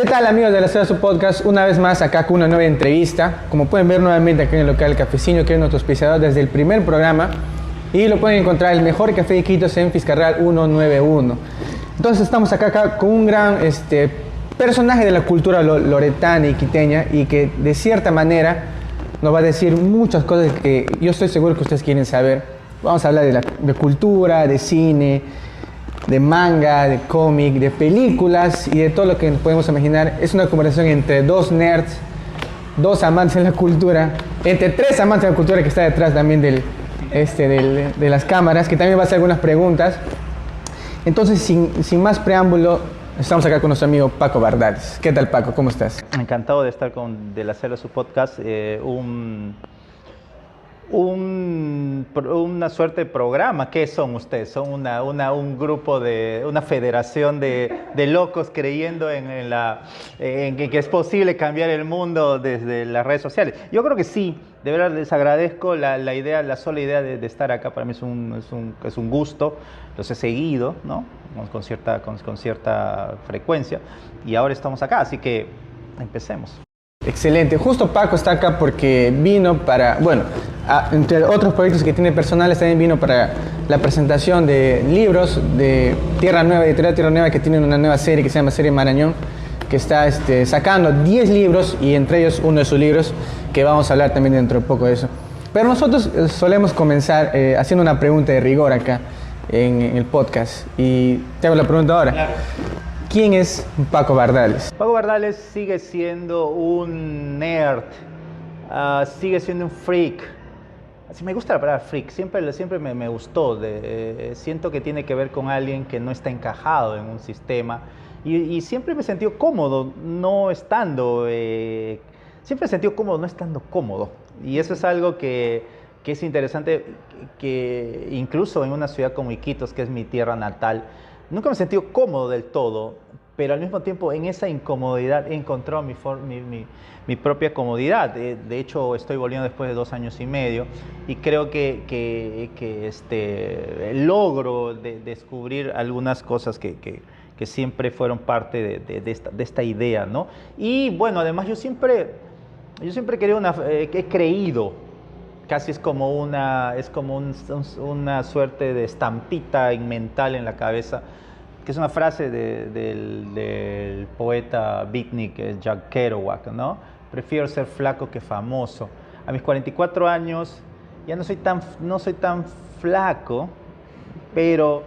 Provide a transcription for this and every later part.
¿Qué tal, amigos de la Cera Su Podcast? Una vez más acá con una nueva entrevista. Como pueden ver nuevamente aquí en el local Cafecino, que es nuestro auspiciador desde el primer programa. Y lo pueden encontrar el mejor café de Iquitos en Fiscarral 191. Entonces estamos acá con un gran personaje de la cultura loretana y quiteña y que de cierta manera nos va a decir muchas cosas que yo estoy seguro que ustedes quieren saber. Vamos a hablar de cultura, de cine, de manga, de cómic, de películas y de todo lo que nos podemos imaginar. Es una conversación entre dos nerds, dos amantes de la cultura, entre tres amantes de la cultura que está detrás también de las cámaras, que también va a hacer algunas preguntas. Entonces, sin más preámbulo, estamos acá con nuestro amigo Paco Bardales. ¿Qué tal, Paco? ¿Cómo estás? Encantado de estar de la Cera Su Podcast, una suerte de programa. ¿Qué son ustedes? Son un grupo una federación de locos creyendo en que es posible cambiar el mundo desde las redes sociales. Yo creo que sí. De verdad les agradezco la sola idea de estar acá. Para mí es un gusto. Los he seguido, ¿no? con cierta frecuencia, y ahora estamos acá, así que empecemos. Excelente. Justo Paco está acá porque vino para, entre otros proyectos que tiene personales, también vino para la presentación de libros de Tierra Nueva, Editorial Tierra Nueva, que tiene una nueva serie que se llama Serie Marañón, que está sacando 10 libros y entre ellos uno de sus libros, que vamos a hablar también dentro de poco de eso. Pero nosotros solemos comenzar haciendo una pregunta de rigor acá en el podcast, y te hago la pregunta ahora. Claro. ¿Quién es Paco Bardales? Paco Bardales sigue siendo un nerd, sigue siendo un freak. Así me gusta la palabra freak, siempre me gustó. Siento que tiene que ver con alguien que no está encajado en un sistema, y siempre me he sentido cómodo no estando, cómodo. Y eso es algo que es interesante, que incluso en una ciudad como Iquitos, que es mi tierra natal, nunca me he sentido cómodo del todo, pero al mismo tiempo en esa incomodidad he encontrado mi propia comodidad. De hecho, estoy volviendo después de 2 años y medio, y creo que logro descubrir algunas cosas que siempre fueron parte de esta idea, ¿no? Y bueno, además yo siempre he creído, casi es como una suerte de estampita mental en la cabeza, que es una frase del poeta beatnik Jack Kerouac, ¿no? Prefiero ser flaco que famoso. A mis 44 años ya no soy tan flaco, pero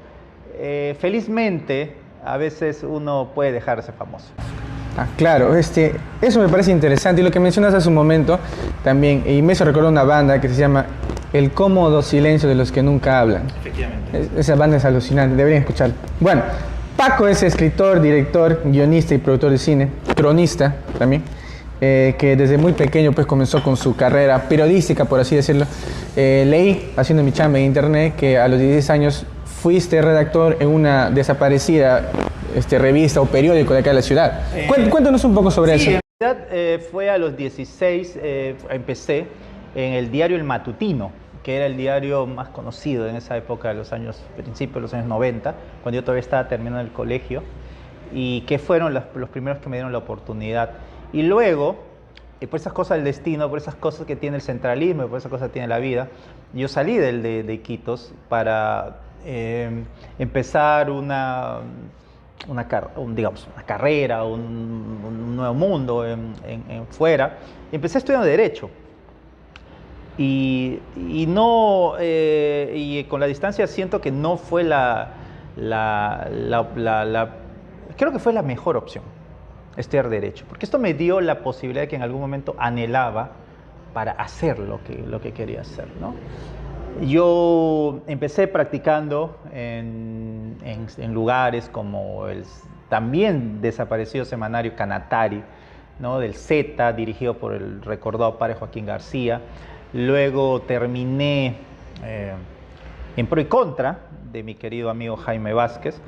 felizmente a veces uno puede dejar de ser famoso. Ah, claro, eso me parece interesante, y lo que mencionas hace un momento también, y me hizo recordar una banda que se llama El Cómodo Silencio de los que Nunca Hablan. Efectivamente. Esa banda es alucinante, deberían escucharla. Bueno, Paco es escritor, director, guionista y productor de cine, cronista también, que desde muy pequeño pues comenzó con su carrera periodística, por así decirlo. Leí, haciendo mi chamba en internet, que a los 16 años fuiste redactor en una desaparecida revista o periódico de acá de la ciudad. Cuéntanos un poco sobre eso. En realidad fue a los 16, empecé en el diario El Matutino, que era el diario más conocido en esa época, principios de los años 90, cuando yo todavía estaba terminando el colegio, y que fueron los primeros que me dieron la oportunidad. Y luego, por esas cosas del destino, por esas cosas que tiene el centralismo, por esas cosas que tiene la vida, yo salí de Iquitos para empezar una carrera, un nuevo mundo fuera. Empecé estudiando Derecho, y con la distancia siento que no fue creo que fue la mejor opción estudiar Derecho, porque esto me dio la posibilidad que en algún momento anhelaba para hacer lo que quería hacer, ¿no? Yo empecé practicando en lugares como el también desaparecido semanario Canatari, ¿no? Del Z, dirigido por el recordado padre Joaquín García. Luego terminé en Pro y Contra, de mi querido amigo Jaime Vázquez,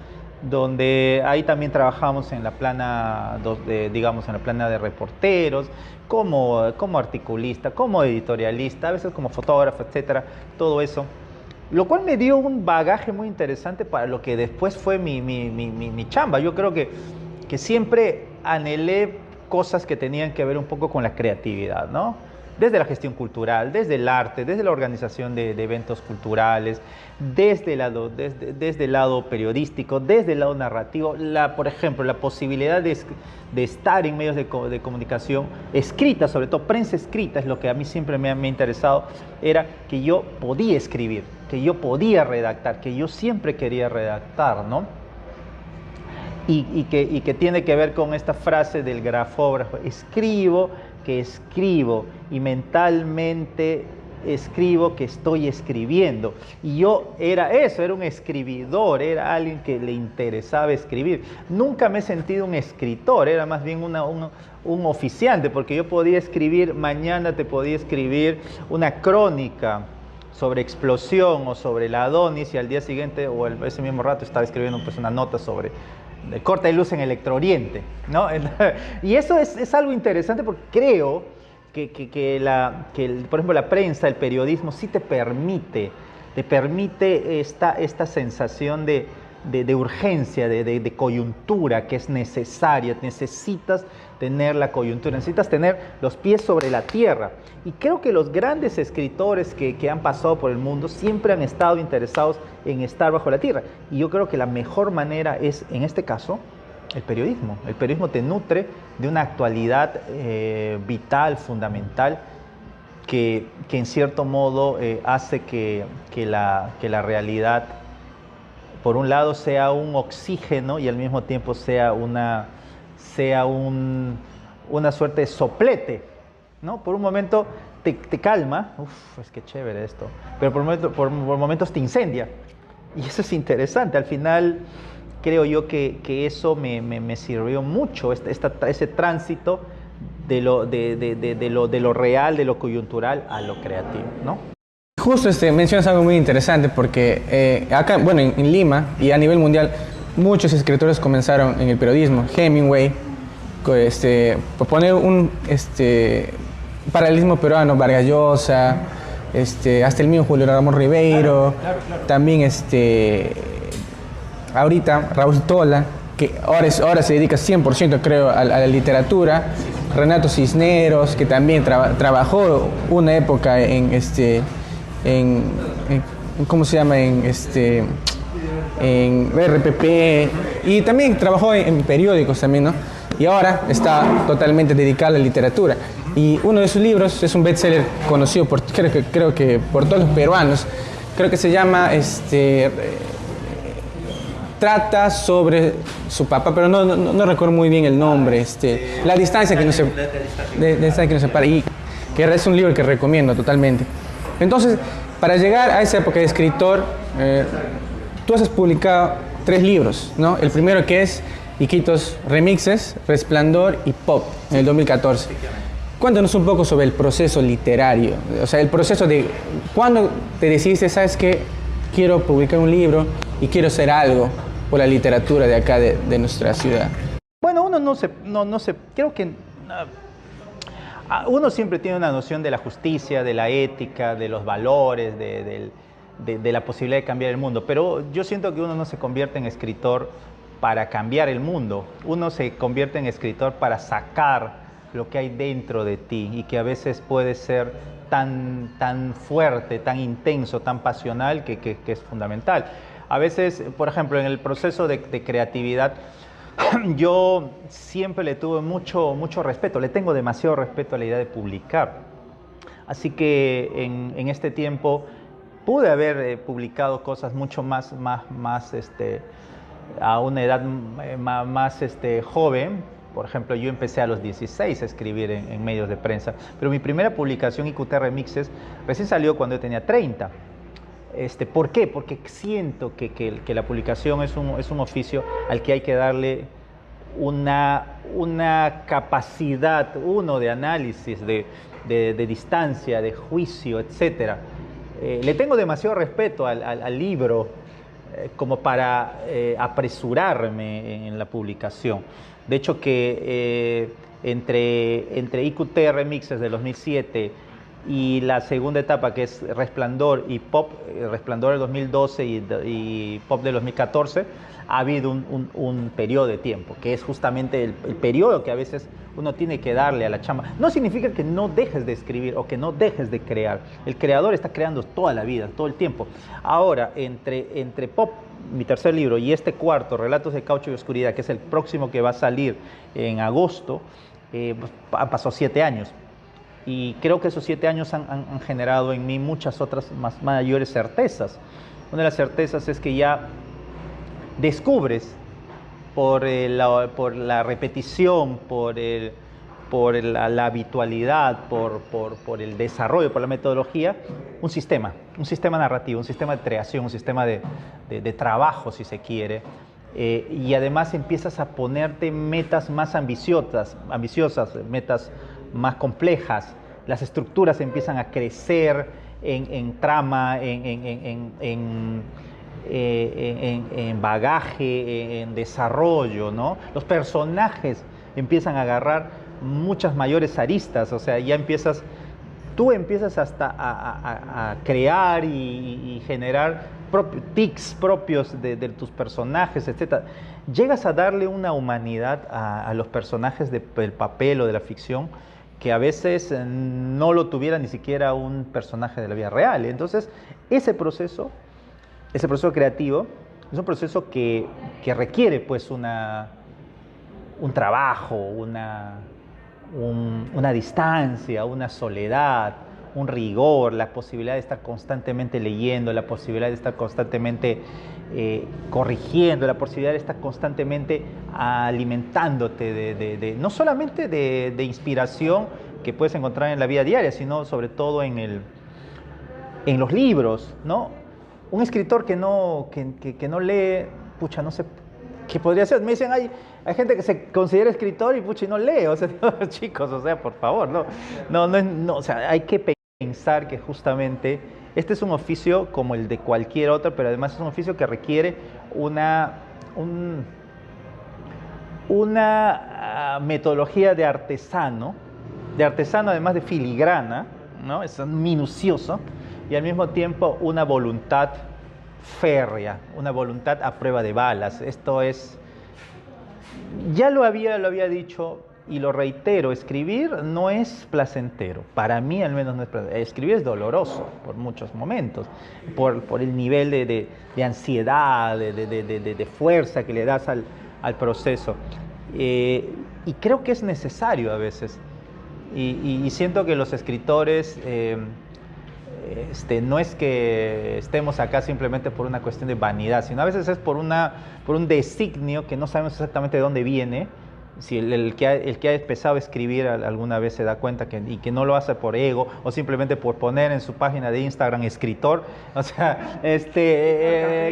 donde ahí también trabajamos en la plana de reporteros, como articulista, como editorialista, a veces como fotógrafo, etcétera, todo eso. Lo cual me dio un bagaje muy interesante para lo que después fue mi chamba. Yo creo que siempre anhelé cosas que tenían que ver un poco con la creatividad, ¿no? Desde la gestión cultural, desde el arte, desde la organización de eventos culturales, desde el lado periodístico, desde el lado narrativo. Por ejemplo, la posibilidad de estar en medios de comunicación escrita, sobre todo prensa escrita, es lo que a mí siempre me ha interesado, era que yo podía escribir, que yo podía redactar, que yo siempre quería redactar, ¿no? Y que tiene que ver con esta frase del grafógrafo: escribo que escribo y mentalmente escribo que estoy escribiendo. Y yo era eso, era un escribidor, era alguien que le interesaba escribir. Nunca me he sentido un escritor, era más bien un oficiante, porque yo podía escribir, mañana te podía escribir una crónica sobre explosión o sobre la Adonis, y al día siguiente o ese mismo rato estaba escribiendo pues una nota sobre el corte de luz en Electro Oriente, ¿no? Y eso es algo interesante, porque creo por ejemplo, la prensa, el periodismo, sí te permite esta sensación de urgencia, de coyuntura que es necesaria. Necesitas tener la coyuntura, necesitas tener los pies sobre la tierra. Y creo que los grandes escritores que han pasado por el mundo siempre han estado interesados en estar bajo la tierra. Y yo creo que la mejor manera es, en este caso, el periodismo. El periodismo te nutre de una actualidad vital, fundamental, que en cierto modo hace que la realidad, por un lado, sea un oxígeno y al mismo tiempo sea una suerte de soplete, ¿no? Por un momento te calma, es que chévere esto, pero por momentos te incendia. Y eso es interesante. Al final, creo yo que eso me sirvió mucho, ese tránsito de lo real, de lo coyuntural a lo creativo, ¿no? Justo mencionas algo muy interesante, porque acá, bueno, en Lima y a nivel mundial, muchos escritores comenzaron en el periodismo. Hemingway, por poner un paralelismo peruano, Vargas Llosa, hasta el mismo Julio Ramón Ribeiro, claro. También ahorita Raúl Tola, que ahora se dedica 100%, creo, a la literatura. Renato Cisneros, que también trabajó una época ¿cómo se llama? En RPP, y también trabajó en periódicos también, ¿no? Y ahora está totalmente dedicado a la literatura. Y uno de sus libros es un bestseller conocido creo que por todos los peruanos. Creo que se llama trata sobre su papá, pero no recuerdo muy bien el nombre. La distancia que nos separa, y que es un libro que recomiendo totalmente. Entonces, para llegar a esa época de escritor, tú has publicado 3 libros, ¿no? El primero, que es Iquitos Remixes, Resplandor y Pop, en el 2014. Cuéntanos un poco sobre el proceso literario, o sea, el proceso de cuando te decidiste, ¿sabes qué? Quiero publicar un libro y quiero hacer algo por la literatura de acá, de nuestra ciudad. Bueno, uno no se, creo que uno siempre tiene una noción de la justicia, de la ética, de los valores, de la posibilidad de cambiar el mundo, pero yo siento que uno no se convierte en escritor para cambiar el mundo, uno se convierte en escritor para sacar lo que hay dentro de ti, y que a veces puede ser tan fuerte, tan intenso, tan pasional, que es fundamental. A veces, por ejemplo, en el proceso de creatividad, yo siempre le tuve mucho respeto, le tengo demasiado respeto a la idea de publicar. Así que en este tiempo pude haber publicado cosas mucho más a una edad más joven. Por ejemplo, yo empecé a los 16 a escribir en medios de prensa, pero mi primera publicación, IQT Remixes, recién salió cuando yo tenía 30. ¿Por qué? Porque siento que la publicación es un oficio al que hay que darle una capacidad, de análisis, de distancia, de juicio, etc. Le tengo demasiado respeto al libro como para apresurarme en la publicación. De hecho, que entre IQT Remixes del 2007 y la segunda etapa, que es Resplandor y Pop, Resplandor del 2012 y Pop del 2014, ha habido un periodo de tiempo, que es justamente el periodo que a veces uno tiene que darle a la chamba. No significa que no dejes de escribir o que no dejes de crear. El creador está creando toda la vida, todo el tiempo. Ahora, entre Pop, mi tercer libro, y este cuarto, Relatos de Caucho y Oscuridad, que es el próximo que va a salir en agosto, pasó 7 años. Y creo que esos 7 años han generado en mí muchas otras mayores certezas. Una de las certezas es que ya descubres por la repetición, por la habitualidad, por el desarrollo, por la metodología, un sistema narrativo, un sistema de creación, un sistema de trabajo, si se quiere. Y además empiezas a ponerte metas más ambiciosas, metas más complejas. Las estructuras empiezan a crecer en trama, en bagaje, en desarrollo, ¿no? Los personajes empiezan a agarrar muchas mayores aristas, o sea, tú empiezas hasta a crear y generar tics propios de tus personajes, etc. Llegas a darle una humanidad a los personajes del papel o de la ficción que a veces no lo tuviera ni siquiera un personaje de la vida real. Entonces, ese proceso creativo es un proceso que requiere pues un trabajo, una distancia, una soledad, un rigor, la posibilidad de estar constantemente leyendo, la posibilidad de estar constantemente corrigiendo, la posibilidad de estar constantemente alimentándote no solamente de inspiración que puedes encontrar en la vida diaria, sino sobre todo en los libros, ¿no? Un escritor que no lee, pucha, no sé qué podría ser. Me dicen, hay gente que se considera escritor y pucha, y no lee. O sea, chicos, o sea, por favor, no, o sea, hay que pensar que justamente este es un oficio como el de cualquier otro, pero además es un oficio que requiere una metodología de artesano además de filigrana, ¿no? Es minucioso, y al mismo tiempo una voluntad férrea, una voluntad a prueba de balas. Esto es, ya lo había dicho y lo reitero, escribir no es placentero, para mí al menos no es placentero. Escribir es doloroso por muchos momentos, por el nivel de ansiedad, de fuerza que le das al proceso, y creo que es necesario a veces, y siento que los escritores no es que estemos acá simplemente por una cuestión de vanidad, sino a veces es por un designio que no sabemos exactamente de dónde viene. Si el que ha empezado a escribir alguna vez se da cuenta y que no lo hace por ego o simplemente por poner en su página de Instagram escritor, o sea,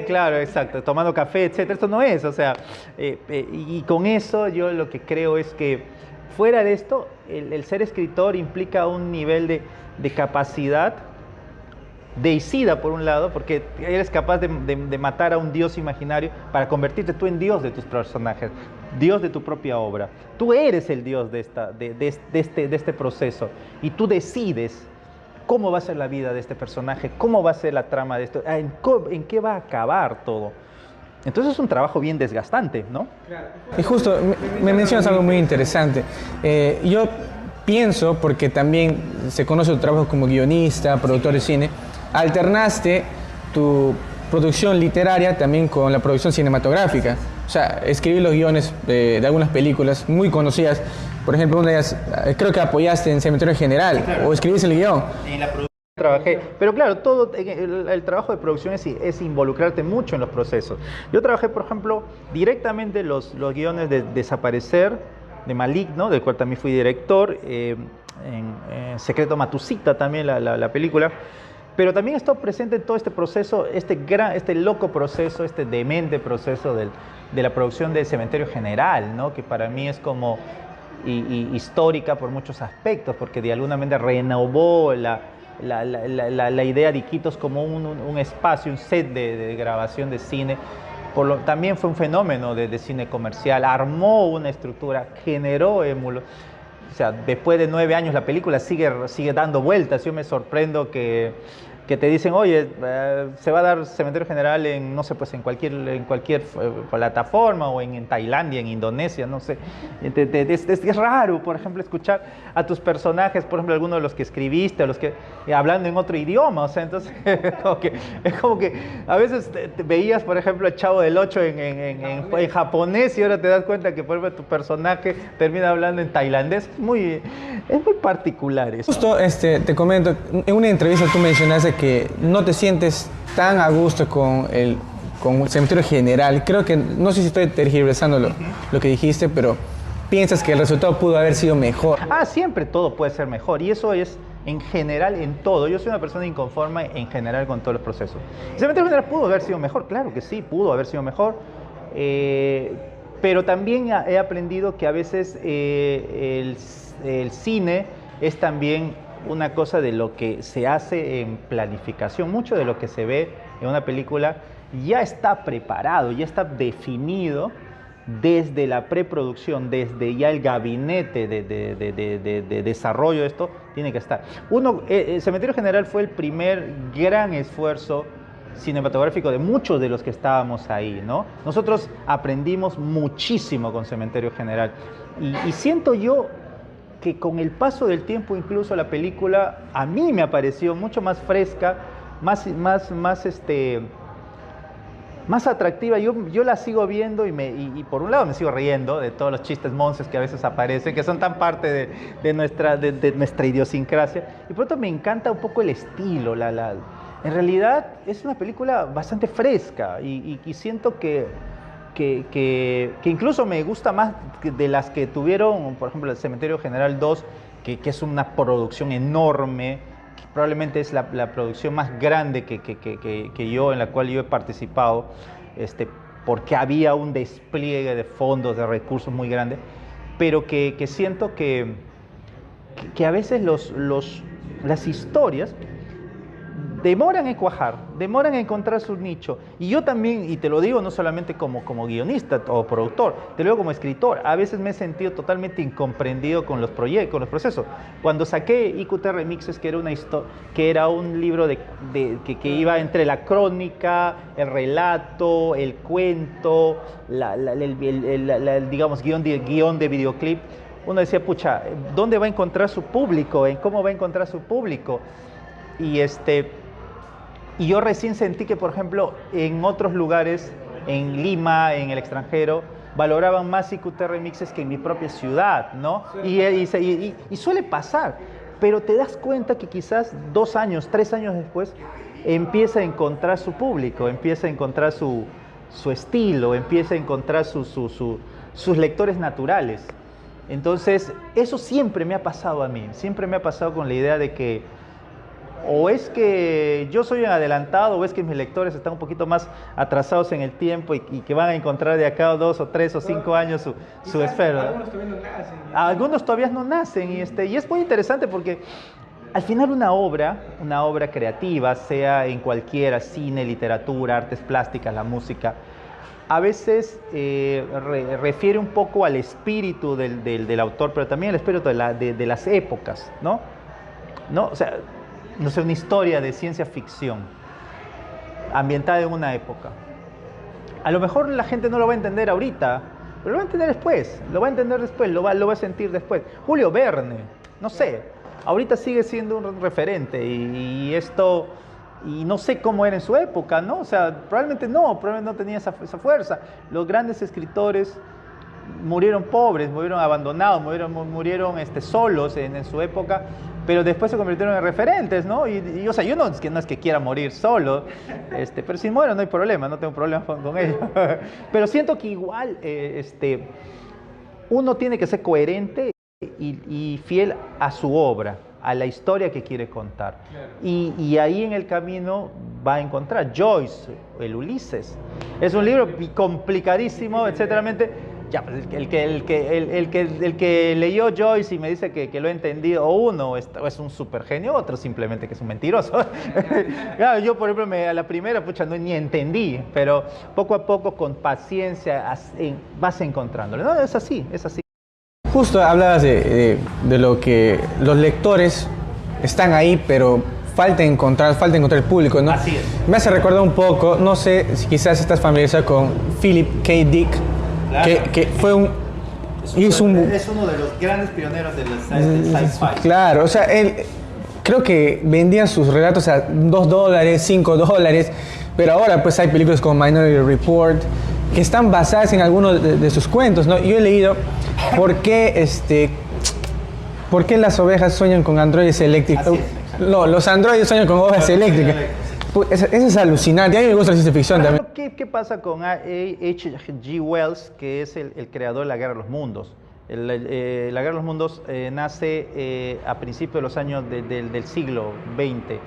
claro, exacto, tomando café, etcétera. Esto no es, o sea, y con eso yo lo que creo es que fuera de esto, el ser escritor implica un nivel de capacidad deicida, por un lado, porque eres capaz de matar a un dios imaginario para convertirte tú en dios de tus personajes, dios de tu propia obra. Tú eres el dios de este proceso, y tú decides cómo va a ser la vida de este personaje, cómo va a ser la trama de esto, en qué va a acabar todo. Entonces es un trabajo bien desgastante, ¿no? Y justo, me mencionas algo muy interesante. Yo pienso, porque también se conoce tu trabajo como guionista, productor de cine, alternaste tu producción literaria también con la producción cinematográfica. O sea, escribir los guiones de algunas películas muy conocidas. Por ejemplo, una de ellas, creo que apoyaste en Cementerio General, sí, claro. O escribiste el guión. En la producción trabajé, pero claro, todo el trabajo de producción es involucrarte mucho en los procesos. Yo trabajé, por ejemplo, directamente los guiones de Desaparecer, de Maligno, del cual también fui director, en Secreto Matusita también, la película. Pero también he estado presente en todo este proceso, este loco proceso, este demente proceso de la producción de Cementerio General, ¿no? Que para mí es como histórica por muchos aspectos, porque de alguna manera renovó la idea de Iquitos como un espacio, un set de grabación de cine. También fue un fenómeno de cine comercial, armó una estructura, generó émulos. O sea, después de 9 años la película sigue dando vueltas. Yo me sorprendo que te dicen, oye, se va a dar Cementerio General en, no sé, pues en cualquier plataforma, o en Tailandia, en Indonesia, no sé. Es raro, por ejemplo, escuchar a tus personajes, por ejemplo, algunos de los que escribiste, o los que hablando en otro idioma. O sea, entonces es como que a veces te veías, por ejemplo, el Chavo del Ocho en japonés, y ahora te das cuenta que, por ejemplo, tu personaje termina hablando en tailandés. Es muy particular eso. Justo te comento, en una entrevista tú mencionaste que no te sientes tan a gusto con el Cementerio General. Creo que, no sé si estoy tergiversando lo que dijiste, pero piensas que el resultado pudo haber sido mejor. Siempre todo puede ser mejor, y eso es en general en todo. Yo soy una persona inconforme en general con todos los procesos. ¿El Cementerio General pudo haber sido mejor? Claro que sí, pudo haber sido mejor. Pero también he aprendido que a veces el cine es también una cosa de lo que se hace en planificación. Mucho de lo que se ve en una película ya está preparado, ya está definido desde la preproducción, desde ya el gabinete de desarrollo de esto, tiene que estar. El Cementerio General fue el primer gran esfuerzo cinematográfico de muchos de los que estábamos ahí, ¿no? Nosotros aprendimos muchísimo con Cementerio General, y siento yo que con el paso del tiempo incluso la película a mí me apareció mucho más fresca, más atractiva. Yo la sigo viendo y por un lado me sigo riendo de todos los chistes monces que a veces aparecen, que son tan parte de nuestra idiosincrasia, y por otro me encanta un poco el estilo. En realidad es una película bastante fresca, y siento que incluso me gusta más de las que tuvieron, por ejemplo, el Cementerio General 2, que es una producción enorme, que probablemente es la producción más grande en la cual yo he participado, porque había un despliegue de fondos, de recursos muy grande, pero que siento que a veces las historias demoran en cuajar, demoran en encontrar su nicho. Y yo también, y te lo digo no solamente como guionista o productor, te lo digo como escritor, a veces me he sentido totalmente incomprendido con los procesos. Cuando saqué IQT Remixes, que era un libro que iba entre la crónica, el relato, el cuento, digamos, guión de videoclip, uno decía, pucha, ¿dónde va a encontrar su público? ¿En cómo va a encontrar su público? Y yo recién sentí que, por ejemplo, en otros lugares, en Lima, en el extranjero, valoraban más IQT Remixes que en mi propia ciudad, ¿no? Y suele pasar, pero te das cuenta que quizás 2 años, 3 años después, empieza a encontrar su público, empieza a encontrar su estilo, empieza a encontrar sus lectores naturales. Entonces, eso siempre me ha pasado a mí, siempre me ha pasado con la idea de que o es que yo soy un adelantado, o es que mis lectores están un poquito más atrasados en el tiempo, y que van a encontrar de acá 2 o 3 o 5 años su esfera. Algunos todavía no nacen. Algunos todavía no nacen, y es muy interesante porque al final una obra creativa, sea en cualquiera, cine, literatura, artes plásticas, la música, a veces refiere un poco al espíritu del autor, pero también al espíritu de las épocas, ¿no? O sea, no sé, una historia de ciencia ficción ambientada en una época. A lo mejor la gente no lo va a entender ahorita, pero lo va a entender después, lo va a sentir después. Julio Verne, no sé, ahorita sigue siendo un referente, y no sé cómo era en su época, ¿no? O sea, probablemente no tenía esa fuerza. Los grandes escritores murieron pobres, murieron abandonados, murieron solos en su época, pero después se convirtieron en referentes, ¿no? Y o sea, yo no es que quiera morir solo, pero si muero no hay problema, no tengo problema con ello. Pero siento que igual uno tiene que ser coherente y fiel a su obra, a la historia que quiere contar. Y ahí en el camino va a encontrar Joyce, el Ulises. Es un libro complicadísimo, etcétera. Ya, pues el que leyó Joyce y me dice que lo ha entendido, o uno es un super genio, otro simplemente que es un mentiroso. Claro, yo por ejemplo a la primera, ni entendí, pero poco a poco, con paciencia, vas encontrándolo, ¿no? Es así. justo hablabas de lo que los lectores están ahí, pero falta encontrar el público, ¿no? Así es. Me hace recordar un poco, no sé si quizás estás familiarizado con Philip K. Dick, Claro. que fue un... Es uno de los grandes pioneros del sci-fi. Claro, o sea, él creo que vendía sus relatos a $2, $5, pero ahora pues hay películas como Minority Report que están basadas en algunos de sus cuentos, ¿no? Yo he leído por qué las ovejas sueñan con androides eléctricos. Así es, No, los androides sueñan con ovejas eléctricas. Pues, eso es alucinante. A mí me gusta la ciencia ficción también. ¿Qué pasa con H.G. Wells, que es el creador de La Guerra de los Mundos? La Guerra de los Mundos nace a principios de los años del siglo XX.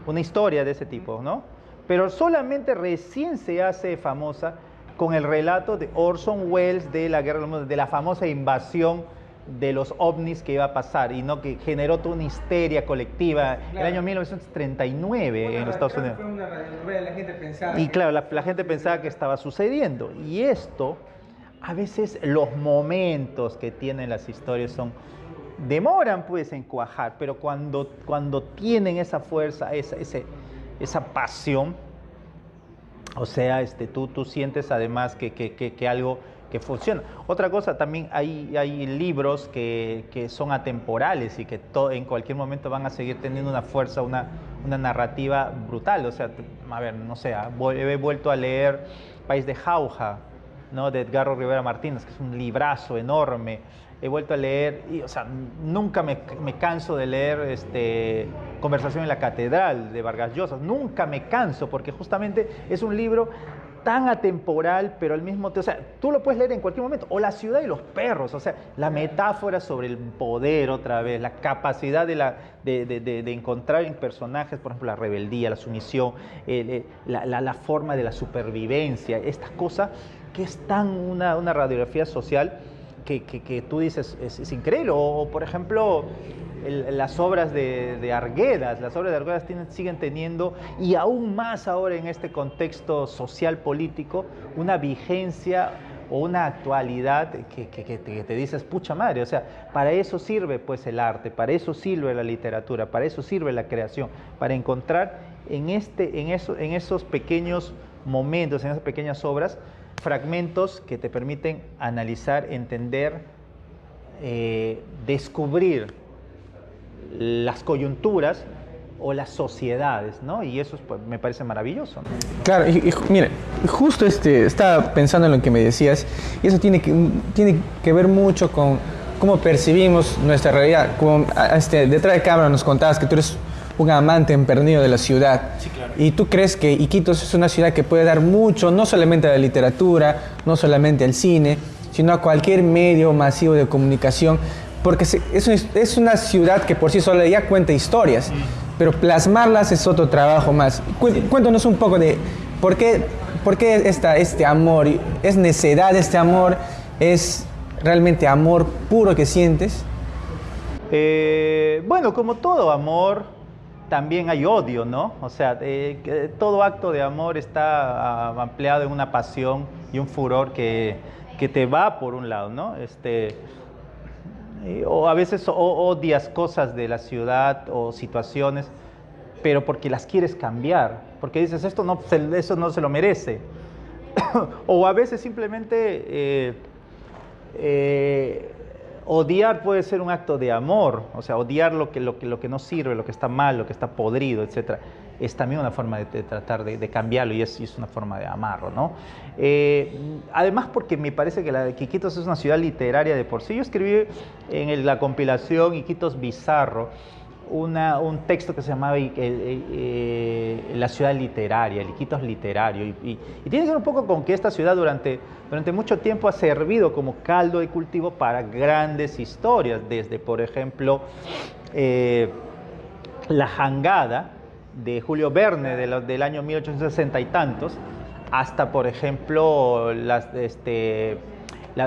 Una historia de ese tipo, ¿no? Pero solamente recién se hace famosa con el relato de Orson Welles de La Guerra de los Mundos, de la famosa invasión de los ovnis que iba a pasar y no que generó toda una histeria colectiva en el año 1939 en los Estados Unidos. Fue una radionovela, la gente pensaba. Y claro, la gente pensaba que estaba sucediendo. Y esto, a veces los momentos que tienen las historias demoran pues en cuajar, pero cuando tienen esa fuerza, esa pasión, o sea, tú sientes además que algo que funciona. Otra cosa, también hay libros que son atemporales y que en cualquier momento van a seguir teniendo una fuerza, una narrativa brutal. O sea, a ver, no sé, he vuelto a leer País de Jauja, ¿no? De Edgardo Rivera Martínez, que es un librazo enorme. He vuelto a leer, o sea, nunca me canso de leer Conversación en la Catedral de Vargas Llosa. Nunca me canso, porque justamente es un libro tan atemporal, pero al mismo tiempo, o sea, tú lo puedes leer en cualquier momento. O La ciudad y los perros, o sea, la metáfora sobre el poder otra vez, la capacidad de encontrar en personajes, por ejemplo, la rebeldía, la sumisión, la forma de la supervivencia, esta cosa que es tan una radiografía social que tú dices, es increíble. O por ejemplo, las obras de Arguedas. Las obras de Arguedas siguen teniendo, y aún más ahora en este contexto social político, una vigencia o una actualidad que te dices, pucha madre, o sea, para eso sirve pues el arte, para eso sirve la literatura, para eso sirve la creación, para encontrar en esos pequeños momentos, en esas pequeñas obras, fragmentos que te permiten analizar, entender, descubrir las coyunturas o las sociedades, ¿no? Y eso pues, me parece maravilloso, ¿no? Claro, mire, justo estaba pensando en lo que me decías, y eso tiene que ver mucho con cómo percibimos nuestra realidad. Como detrás de cámara nos contabas que tú eres un amante empedernido de la ciudad. Sí, claro. Y tú crees que Iquitos es una ciudad que puede dar mucho, no solamente a la literatura, no solamente al cine, sino a cualquier medio masivo de comunicación, porque es una ciudad que por sí sola ya cuenta historias, pero plasmarlas es otro trabajo más. Cuéntanos un poco de por qué este amor, ¿es necedad este amor? ¿Es realmente amor puro que sientes? Bueno, como todo amor, también hay odio, ¿no? O sea, todo acto de amor está ampliado en una pasión y un furor que te va por un lado, ¿no? O a veces odias cosas de la ciudad o situaciones, pero porque las quieres cambiar, porque dices, eso no se lo merece. O a veces simplemente odiar puede ser un acto de amor, o sea, odiar lo que no sirve, lo que está mal, lo que está podrido, etc. Es también una forma de tratar de cambiarlo, y es una forma de amarlo, ¿no? Además, porque me parece que Iquitos es una ciudad literaria de por sí. Yo escribí en la compilación Iquitos Bizarro un texto que se llamaba La ciudad literaria, el Iquitos literario, y tiene que ver un poco con que esta ciudad durante mucho tiempo ha servido como caldo de cultivo para grandes historias, desde, por ejemplo, La Jangada de Julio Verne del año 1860 y tantos, hasta, por ejemplo,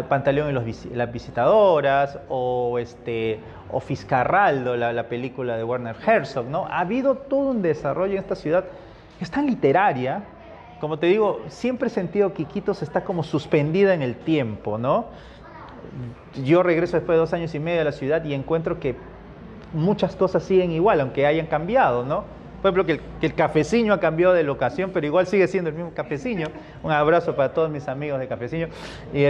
Pantaleón y las visitadoras, o Fiscarraldo, la película de Werner Herzog, ¿no? Ha habido todo un desarrollo en esta ciudad que es tan literaria. Como te digo, siempre he sentido que Iquitos está como suspendida en el tiempo, ¿no? yo regreso después de 2 años y medio a la ciudad y encuentro que muchas cosas siguen igual, aunque hayan cambiado, ¿no? Por ejemplo, que el cafeciño ha cambiado de locación, pero igual sigue siendo el mismo cafeciño. Un abrazo para todos mis amigos de cafeciño. Y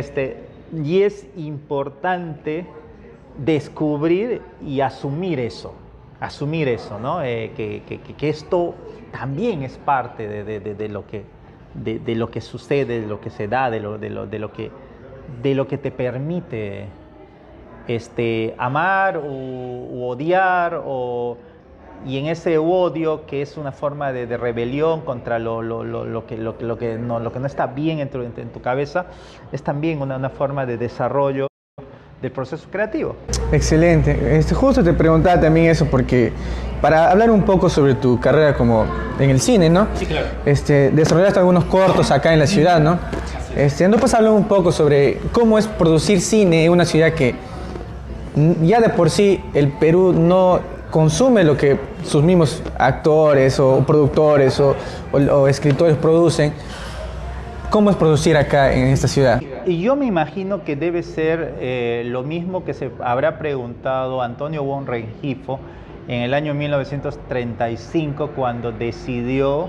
es importante descubrir y asumir eso, ¿no? Que esto también es parte de lo que sucede, de lo que se da, de lo que te permite amar u odiar, y en ese odio, que es una forma de rebelión contra lo que no está bien en tu cabeza, es también una forma de desarrollo del proceso creativo. Excelente. Justo te preguntaba también eso porque para hablar un poco sobre tu carrera como en el cine, ¿no? Sí, claro. Desarrollaste algunos cortos acá en la ciudad, ¿no? ¿No puedes hablar un poco sobre cómo es producir cine en una ciudad que ya de por sí el Perú no consume lo que sus mismos actores o productores o escritores producen? ¿Cómo es producir acá en esta ciudad? Y yo me imagino que debe ser lo mismo que se habrá preguntado Antonio von Rengifo en el año 1935, cuando decidió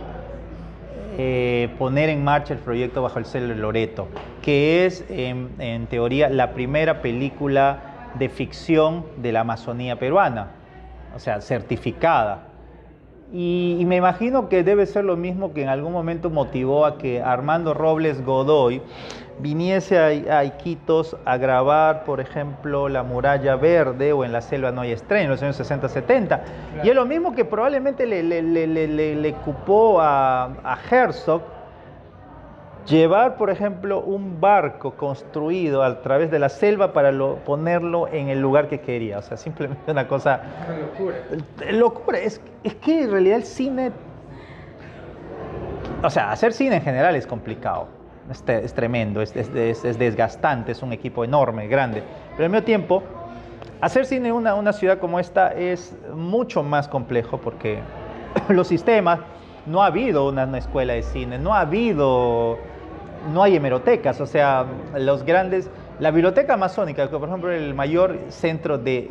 poner en marcha el proyecto Bajo el Cielo de Loreto, que es en teoría la primera película de ficción de la Amazonía peruana, o sea, certificada. Y me imagino que debe ser lo mismo que en algún momento motivó a que Armando Robles Godoy viniese a Iquitos a grabar, por ejemplo, La Muralla Verde o En la Selva no hay estreno, en los años 60-70. Claro. Y es lo mismo que probablemente le cupó a Herzog llevar, por ejemplo, un barco construido a través de la selva para ponerlo en el lugar que quería. O sea, simplemente una cosa... Una locura. Locura. Es que en realidad el cine... O sea, hacer cine en general es complicado. Es tremendo, es desgastante, es un equipo enorme, grande. Pero al mismo tiempo, hacer cine en una ciudad como esta es mucho más complejo porque los sistemas... No ha habido una escuela de cine, no hay hemerotecas, o sea, la Biblioteca Amazónica, por ejemplo, el mayor centro el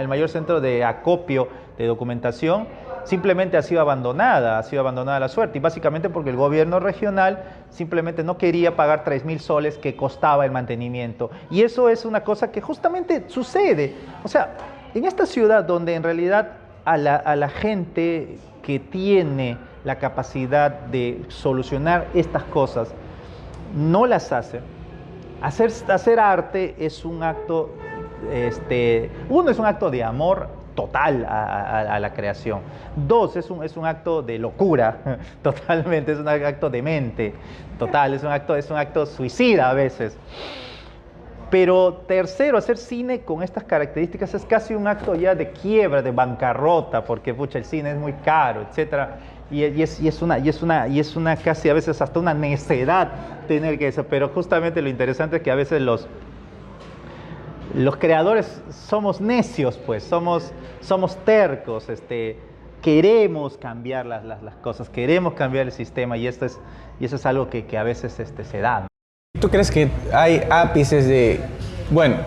mayor centro de acopio de documentación, simplemente ha sido abandonada a la suerte, y básicamente porque el gobierno regional simplemente no quería pagar 3.000 soles que costaba el mantenimiento, y eso es una cosa que justamente sucede, o sea, en esta ciudad donde en realidad a la gente que tiene la capacidad de solucionar estas cosas no las hace. Hacer arte es un acto, uno, es un acto de amor total a la creación. Dos, es un acto de locura, totalmente, es un acto de mente, total, es un acto suicida a veces. Pero tercero, hacer cine con estas características es casi un acto ya de quiebra, de bancarrota, porque pucha, el cine es muy caro, etc. Y es una casi a veces hasta una necedad tener que eso. Pero justamente lo interesante es que a veces los creadores somos necios, pues, somos tercos, queremos cambiar las cosas, queremos cambiar el sistema, y eso es algo que a veces se da, ¿no? ¿Tú crees que hay ápices de... Bueno,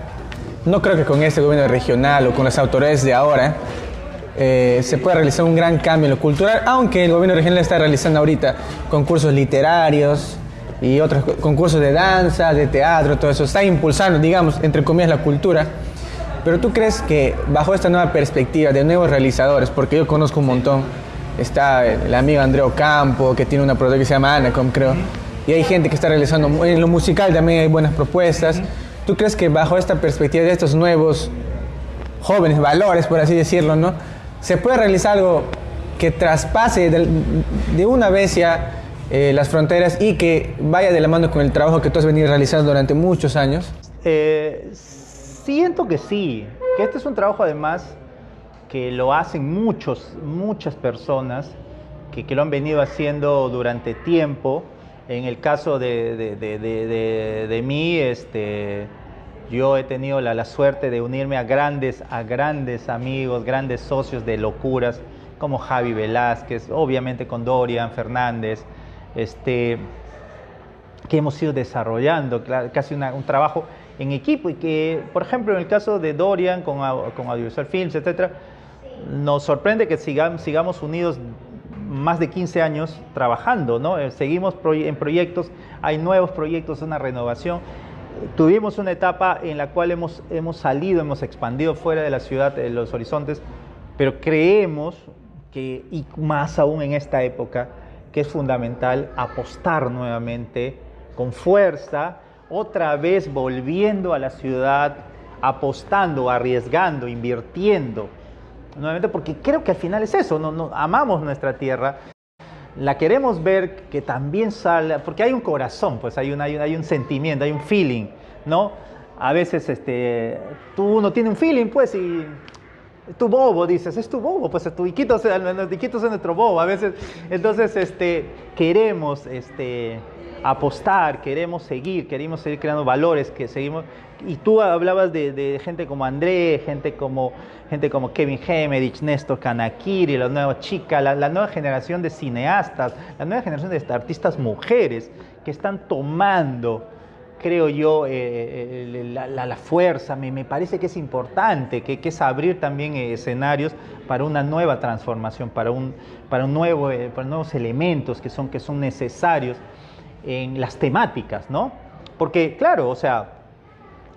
no creo que con este gobierno regional o con las autoridades de ahora se pueda realizar un gran cambio en lo cultural, aunque el gobierno regional está realizando ahorita concursos literarios y otros concursos de danza, de teatro, todo eso, está impulsando, digamos, entre comillas, la cultura. Pero ¿tú crees que bajo esta nueva perspectiva de nuevos realizadores, porque yo conozco un montón, está el amigo Andrea Ocampo, que tiene una productora que se llama Anacom, creo, y hay gente que está realizando, en lo musical también hay buenas propuestas. ¿Tú crees que bajo esta perspectiva de estos nuevos jóvenes valores, por así decirlo, ¿no?, se puede realizar algo que traspase de una vez ya las fronteras y que vaya de la mano con el trabajo que tú has venido realizando durante muchos años? Siento que sí, que este es un trabajo además que lo hacen muchas personas que lo han venido haciendo durante tiempo. En el caso de mí, yo he tenido la suerte de unirme a grandes amigos, grandes socios de locuras, como Javi Velázquez, obviamente con Dorian Fernández, que hemos ido desarrollando, casi un trabajo en equipo, y que, por ejemplo, en el caso de Dorian con Audiovisual Films, etcétera, nos sorprende que sigamos unidos más de 15 años trabajando, ¿no? Seguimos en proyectos, hay nuevos proyectos, una renovación. Tuvimos una etapa en la cual hemos salido, hemos expandido fuera de la ciudad, de los horizontes, pero creemos que, y más aún en esta época, que es fundamental apostar nuevamente con fuerza, otra vez volviendo a la ciudad, apostando, arriesgando, invirtiendo, nuevamente, porque creo que al final es eso, no, amamos nuestra tierra, la queremos ver que también sale, porque hay un corazón, pues hay un sentimiento, hay un feeling, ¿no? A veces uno tiene un feeling, pues, y tu bobo, dices, es tu bobo, pues tu Iquitos es nuestro bobo, a veces, entonces, queremos, apostar, queremos seguir creando valores, que seguimos, y tú hablabas de gente como André, gente como Kevin Hemerich, Néstor Kanakiri, la nueva chica, la nueva generación de cineastas, la nueva generación de artistas mujeres que están tomando, creo yo, la fuerza. Me parece que es importante, que es abrir también escenarios para una nueva transformación, para nuevos elementos que son necesarios en las temáticas, ¿no? Porque, claro, o sea,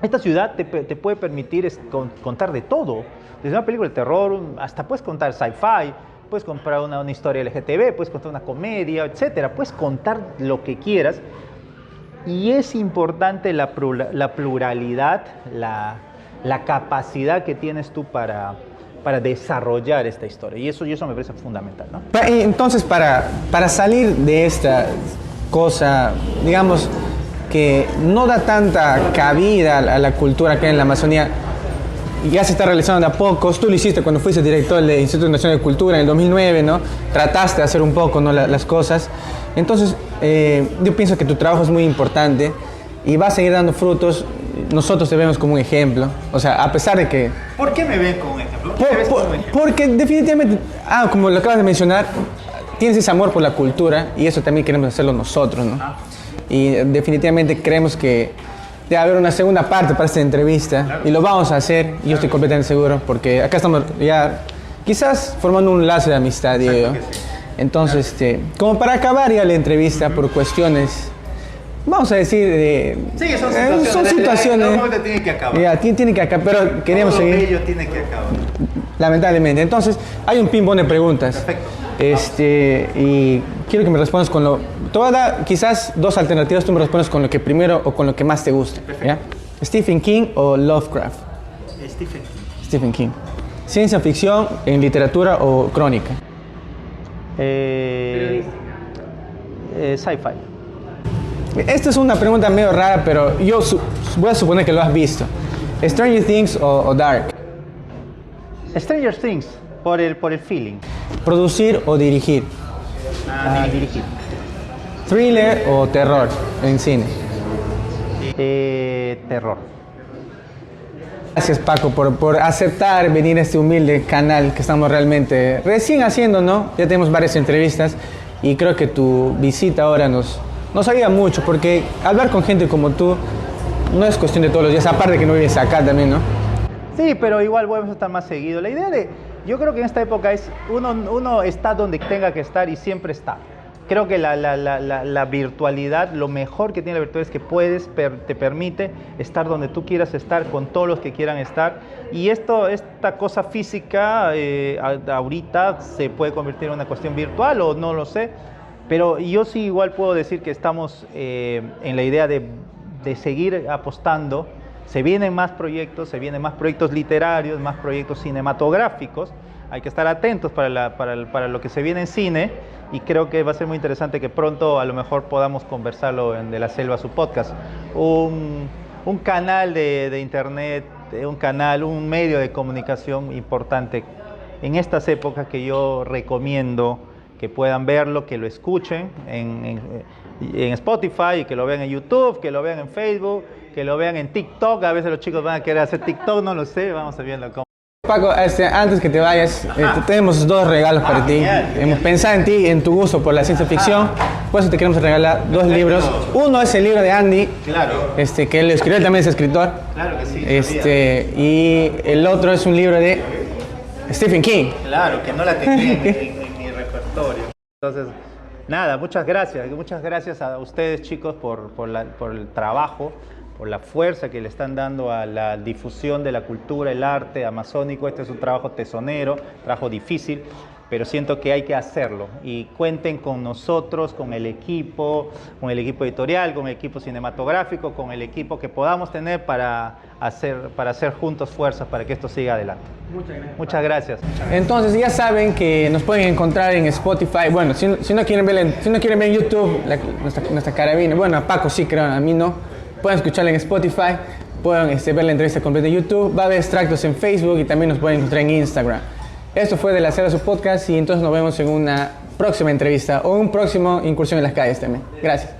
esta ciudad te puede permitir contar de todo, desde una película de terror hasta puedes contar sci-fi, puedes contar una historia LGTB, puedes contar una comedia, etcétera, puedes contar lo que quieras, y es importante la pluralidad, la capacidad que tienes tú para desarrollar esta historia, y eso me parece fundamental, ¿no? Entonces, para salir de esta cosa, digamos, que no da tanta cabida a la cultura acá en la Amazonía, y ya se está realizando de a pocos. Tú lo hiciste cuando fuiste director del Instituto Nacional de Cultura en el 2009, ¿no? Trataste de hacer un poco, ¿no?, las cosas. Entonces, yo pienso que tu trabajo es muy importante y va a seguir dando frutos. Nosotros te vemos como un ejemplo. O sea, a pesar de que... ¿Por qué me ven como un ejemplo? Porque definitivamente, como lo acabas de mencionar, tienes ese amor por la cultura, y eso también queremos hacerlo nosotros, ¿no? Y definitivamente creemos que debe haber una segunda parte para esta entrevista, claro, y lo vamos a hacer, y yo estoy completamente seguro, porque acá estamos ya quizás formando un lazo de amistad, digo yo. Sí. Entonces, claro, como para acabar ya la entrevista, por cuestiones, vamos a decir, sí, son situaciones. En tiene que acabar. Ya, tiene que acabar, pero queríamos seguir. Todo ello tiene que acabar. Lamentablemente. Entonces, hay un ping-pong de preguntas. Perfecto. Y quiero que me respondas con lo... Te voy a dar quizás dos alternativas, tú me respondes con lo que primero o con lo que más te gusta. ¿Ya? ¿Stephen King o Lovecraft? Stephen King. Stephen King. ¿Ciencia ficción en literatura o crónica? Sci-fi. Esta es una pregunta medio rara, pero yo voy a suponer que lo has visto. ¿Stranger Things o Dark? Stranger Things, por el feeling. ¿Producir o dirigir? Dirigir. ¿Thriller o terror en cine? Terror. Gracias, Paco, por aceptar venir a este humilde canal que estamos realmente recién haciendo, ¿no? Ya tenemos varias entrevistas y creo que tu visita ahora nos ayuda mucho, porque hablar con gente como tú no es cuestión de todos los días, aparte que no vives acá también, ¿no? Sí, pero igual podemos estar más seguido. La idea yo creo que en esta época es, uno está donde tenga que estar y siempre está. Creo que la virtualidad, lo mejor que tiene la virtualidad es que te permite estar donde tú quieras estar, con todos los que quieran estar. Y esta cosa física, ahorita se puede convertir en una cuestión virtual o no lo sé. Pero yo sí igual puedo decir que estamos en la idea de seguir apostando. Se vienen más proyectos literarios, más proyectos cinematográficos. Hay que estar atentos para lo que se viene en cine, y creo que va a ser muy interesante que pronto a lo mejor podamos conversarlo en De la Selva, su podcast. Un canal de internet, un medio de comunicación importante en estas épocas, que yo recomiendo que puedan verlo, que lo escuchen en Spotify, y que lo vean en YouTube, que lo vean en Facebook, que lo vean en TikTok. A veces los chicos van a querer hacer TikTok, no lo sé, vamos a verlo cómo. Paco, antes que te vayas, tenemos dos regalos para ti. Genial. Hemos pensado en ti, en tu gusto por la ciencia ficción, Por eso te queremos regalar 2 libros. Uno es el libro de Andy, Claro. que él escribió, él también es escritor. Claro que sí. Y el otro es un libro de Stephen King. Claro, que no la tenía en mi repertorio. Entonces, nada, muchas gracias a ustedes, chicos, por el trabajo, por la fuerza que le están dando a la difusión de la cultura, el arte amazónico. Este es un trabajo tesonero, trabajo difícil, pero siento que hay que hacerlo. Y cuenten con nosotros, con el equipo editorial, con el equipo cinematográfico, con el equipo que podamos tener para hacer juntos fuerzas para que esto siga adelante. Muchas gracias. Entonces ya saben que nos pueden encontrar en Spotify. Bueno, si no quieren ver en YouTube nuestra carabina, bueno, a Paco sí, creo, a mí no. Pueden escucharla en Spotify, pueden ver la entrevista completa en YouTube, va a haber extractos en Facebook y también nos pueden encontrar en Instagram. Esto fue de la Cera Su Podcast y entonces nos vemos en una próxima entrevista o un próximo incursión en las calles también. Gracias.